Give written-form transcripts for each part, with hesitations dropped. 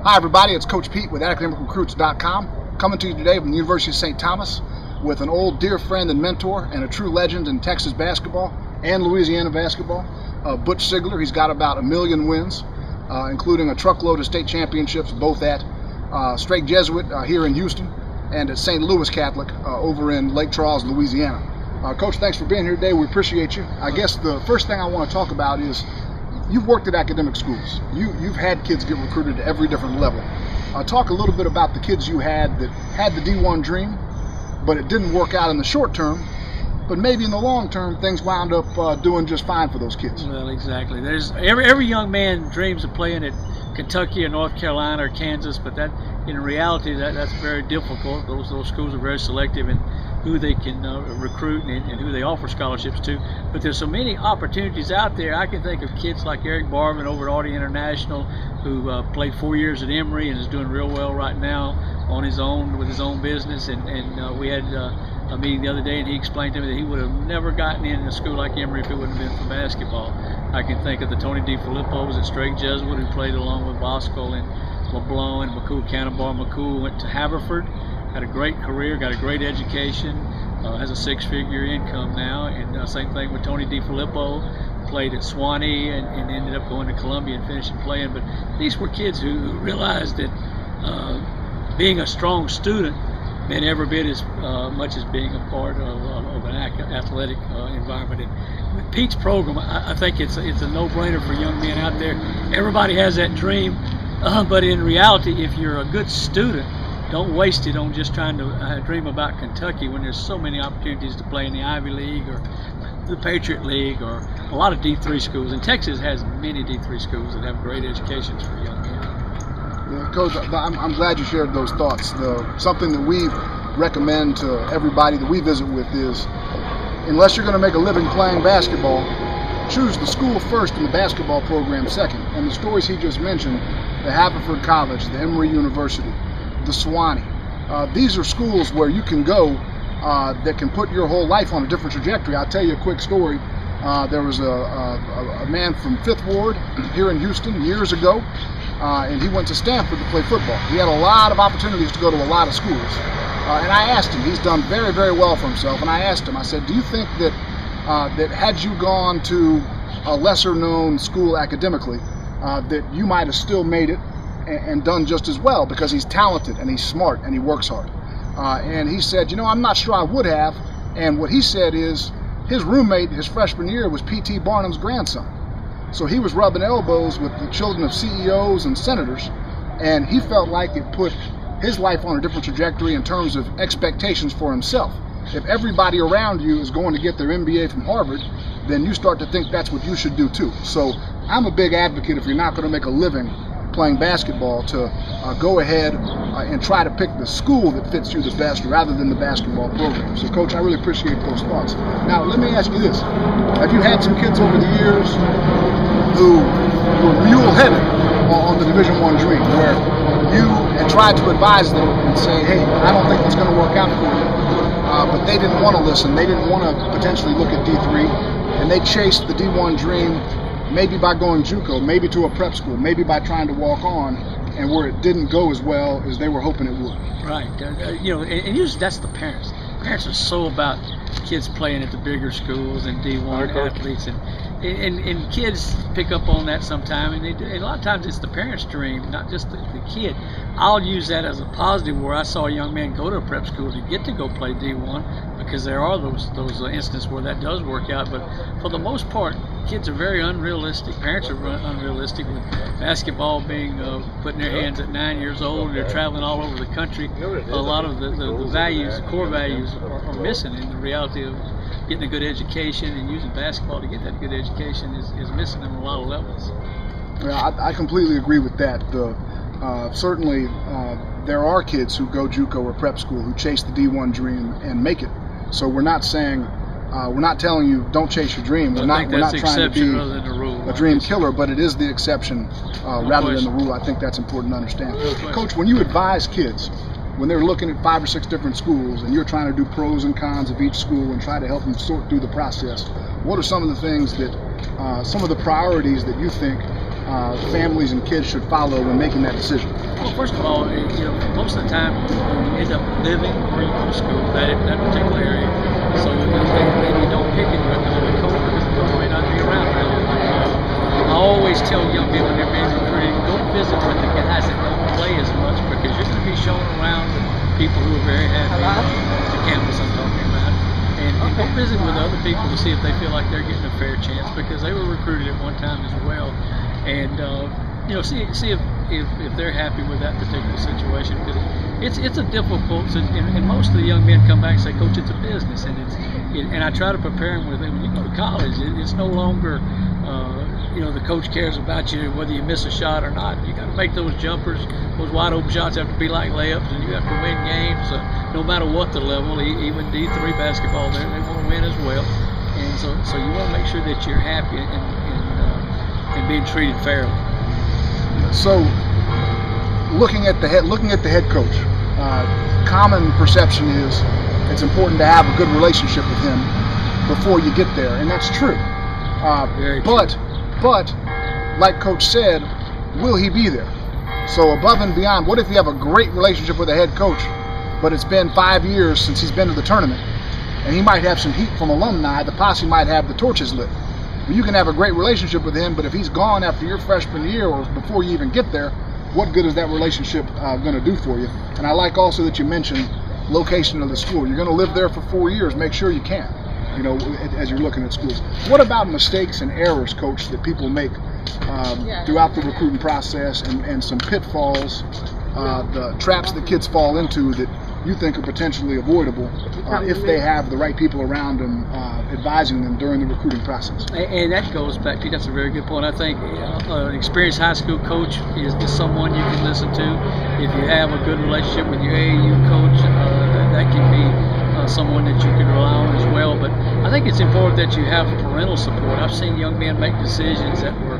Hi everybody, it's Coach Pete with academicrecruits.com, coming to you today from the University of St. Thomas with an old dear friend and mentor and a true legend in Texas basketball and Louisiana basketball, Butch Sigler. He's got about 1 million wins, including a truckload of state championships, both at Straight Jesuit here in Houston and at St. Louis Catholic over in Lake Charles, Louisiana. Coach, thanks for being here today. We appreciate you. I guess the first thing I want to talk about is you've worked at academic schools. You've had kids get recruited to every different level. Talk a little bit about the kids you had that had the D1 dream, but it didn't work out in the short term, but maybe in the long term things wound up doing just fine for those kids. Well, exactly. There's every young man dreams of playing at Kentucky or North Carolina or Kansas, but that in reality that's very difficult. Those schools are very selective in who they can recruit and who they offer scholarships to. But there's so many opportunities out there. I can think of kids like Eric Barvin over at Audi International, who played 4 years at Emory and is doing real well right now on his own with his own business. And we had a meeting the other day, and he explained to me that he would have never gotten in a school like Emory if it wouldn't have been for basketball. I can think of the Tony DeFilippo's at Straight Jesuit, who played along with Bosco and LeBlanc and McCool Cannonball. McCool went to Haverford, had a great career, got a great education, has a 6-figure income now, and same thing with Tony DeFilippo, played at Swanee and ended up going to Columbia and finishing playing. But these were kids who realized that being a strong student meant every bit as much as being a part of an athletic environment. And with Pete's program, I think it's a no-brainer for young men out there. Everybody has that dream, but in reality, if you're a good student, don't waste it on just trying to dream about Kentucky when there's so many opportunities to play in the Ivy League or the Patriot League or a lot of D3 schools. And Texas has many D3 schools that have great educations for young men. Yeah, Coach, I'm glad you shared those thoughts. Something that we recommend to everybody that we visit with is, unless you're going to make a living playing basketball, choose the school first and the basketball program second. And the stories he just mentioned, the Haverford College, the Emory University, the Swanee. These are schools where you can go that can put your whole life on a different trajectory. I'll tell you a quick story. There was a man from 5th Ward here in Houston years ago, and he went to Stanford to play football. He had a lot of opportunities to go to a lot of schools. And I asked him, he's done very, very well for himself, and I asked him, I said, do you think that that had you gone to a lesser known school academically, that you might have still made it and done just as well, because he's talented and he's smart and he works hard? And he said, you know, I'm not sure I would have. And what he said is his roommate his freshman year was P.T. Barnum's grandson. So he was rubbing elbows with the children of CEOs and senators, and he felt like it put his life on a different trajectory in terms of expectations for himself. If everybody around you is going to get their MBA from Harvard, then you start to think that's what you should do too. So I'm a big advocate, if you're not going to make a living playing basketball, to go ahead and try to pick the school that fits you the best rather than the basketball program. So Coach, I really appreciate those thoughts. Now let me ask you this. Have you had some kids over the years who were mule-headed on the Division I dream, where you had tried to advise them and say, hey, I don't think it's going to work out for you, but they didn't want to listen, they didn't want to potentially look at D3, and they chased the D1 dream, maybe by going JUCO, maybe to a prep school, maybe by trying to walk on, and where it didn't go as well as they were hoping it would. Right. You know, and usually that's the parents. Parents are so about kids playing at the bigger schools and D1 athletes, and kids pick up on that sometime, and a lot of times it's the parents' dream, not just the kid. I'll use that as a positive, where I saw a young man go to a prep school to get to go play D1, because there are those instances where that does work out. But for the most part, kids are very unrealistic. Parents are unrealistic, with basketball being put in their hands at 9 years old, and they're traveling all over the country. A lot of the values, the core values, are missing, and the reality of getting a good education and using basketball to get that good education is missing on a lot of levels. Yeah, I completely agree with that. Certainly, there are kids who go JUCO or prep school who chase the D1 dream and make it. So we're not saying, we're not telling you don't chase your dream. We're not trying to be a dream killer, but it is the exception rather than the rule. I think that's important to understand. Coach, when you advise kids, when they're looking at 5 or 6 different schools and you're trying to do pros and cons of each school and try to help them sort through the process, what are some of the things that, some of the priorities that you think families and kids should follow when making that decision? Well, first of all, most of the time you end up living where you go to school, that particular area. So maybe don't pick it with the coach because the coach may not be around very long. I always tell young men when they're being recruited, go visit with the guys that don't play as much because you're going to be shown around with people who are very happy the campus I'm talking about. And go visit with other people to see if they feel like they're getting a fair chance because they were recruited at one time as well. And see if they're happy with that particular situation because it's a difficult. And most of the young men come back and say, "Coach, it's a business," and I try to prepare them with it. When you go to college, it's no longer the coach cares about you whether you miss a shot or not. You got to make those jumpers. Those wide open shots have to be like layups, and you have to win games no matter what the level. Even D3 basketball, they want to win as well. And so you want to make sure that you're happy and being treated fairly. So, looking at the head coach, common perception is it's important to have a good relationship with him before you get there, and that's true. But like Coach said, will he be there? So above and beyond, what if you have a great relationship with a head coach, but it's been 5 years since he's been to the tournament, and he might have some heat from alumni, the posse might have the torches lit. You can have a great relationship with him, but if he's gone after your freshman year or before you even get there, what good is that relationship going to do for you? And I like also that you mentioned location of the school. You're going to live there for 4 years. Make sure you can, as you're looking at schools. What about mistakes and errors, Coach, that people make throughout the recruiting process and some pitfalls, the traps that kids fall into that you think are potentially avoidable if they have the right people around them advising them during the recruiting process? And that goes back to, that's a very good point. I think an experienced high school coach is someone you can listen to. If you have a good relationship with your AAU coach, that can be someone that you can rely on as well. But I think it's important that you have parental support. I've seen young men make decisions that were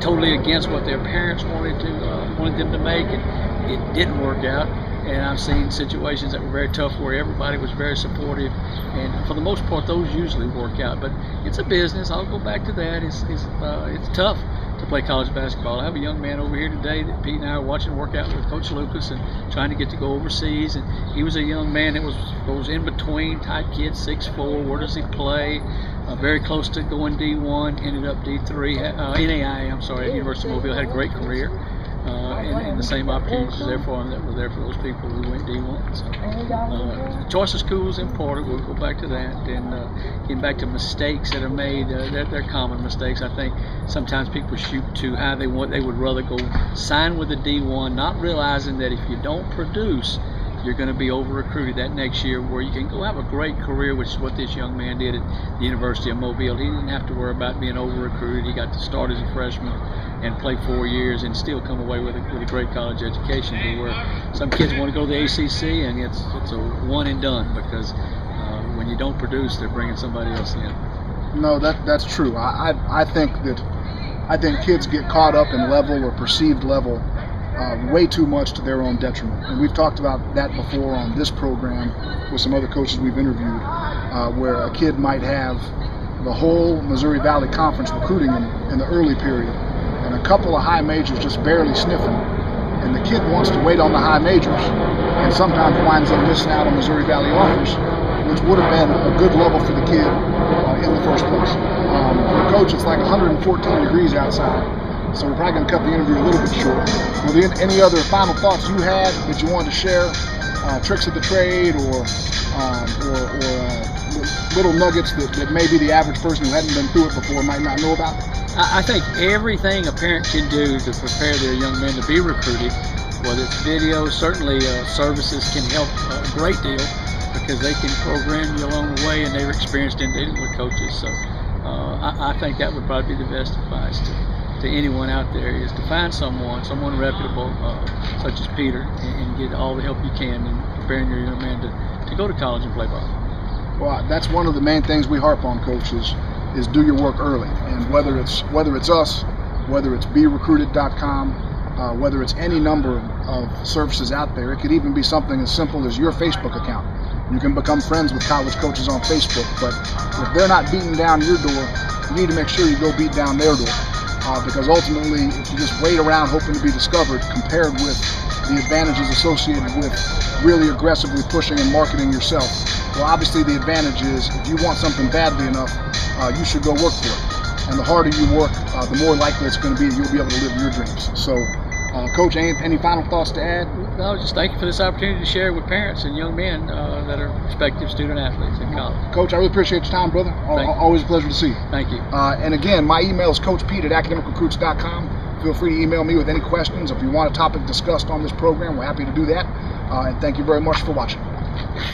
totally against what their parents wanted them to make, and it didn't work out. And I've seen situations that were very tough where everybody was very supportive, and for the most part those usually work out. But it's a business. I'll go back to that. It's tough to play college basketball. I have a young man over here today that Pete and I are watching work out with Coach Lucas and trying to get to go overseas, and he was a young man that was in between type kid, 6'4", where does he play? Very close to going D1, ended up D3, NAIA, at University of Mobile, had a great career. And the same opportunities there for them that were there for those people who went D1. So, choice of school is important. We'll go back to that. And getting back to mistakes that are made, they're common mistakes. I think sometimes people shoot too high. They would rather go sign with a D1, not realizing that if you don't produce, you're going to be over-recruited that next year where you can go have a great career, which is what this young man did at the University of Mobile. He didn't have to worry about being over-recruited. He got to start as a freshman and play 4 years and still come away with a great college education, to where some kids want to go to the ACC and it's a one and done because when you don't produce, they're bringing somebody else in. No, that's true. I think kids get caught up in level or perceived level way too much to their own detriment. And we've talked about that before on this program with some other coaches we've interviewed, where a kid might have the whole Missouri Valley Conference recruiting in the early period, and a couple of high majors just barely sniffing, and the kid wants to wait on the high majors, and sometimes winds up missing out on Missouri Valley offers, which would have been a good level for the kid in the first place. Coach, it's like 114 degrees outside, so we're probably going to cut the interview a little bit short. Were there any other final thoughts you had that you wanted to share? Tricks of the trade or little nuggets that maybe the average person who hadn't been through it before might not know about? I think everything a parent can do to prepare their young men to be recruited, whether it's video, certainly services can help a great deal because they can program you along the way and they're experienced in dealing with coaches. So I think that would probably be the best advice to anyone out there, is to find someone reputable, such as Peter, and get all the help you can in preparing your young man to go to college and play ball. Well, that's one of the main things we harp on, Coach, is do your work early. And whether it's us, whether it's berecruited.com, whether it's any number of services out there, it could even be something as simple as your Facebook account. You can become friends with college coaches on Facebook, but if they're not beating down your door, you need to make sure you go beat down their door. because ultimately, if you just wait around hoping to be discovered, compared with the advantages associated with really aggressively pushing and marketing yourself, well, obviously the advantage is if you want something badly enough, you should go work for it. And the harder you work, the more likely it's going to be that you'll be able to live your dreams. So, Coach, any final thoughts to add? No, just thank you for this opportunity to share with parents and young men that are prospective student athletes in college. Coach, I really appreciate your time, brother. Always a pleasure to see you. Thank you. And again, my email is coachpete@academicrecruits.com. Feel free to email me with any questions. If you want a topic discussed on this program, we're happy to do that. And thank you very much for watching.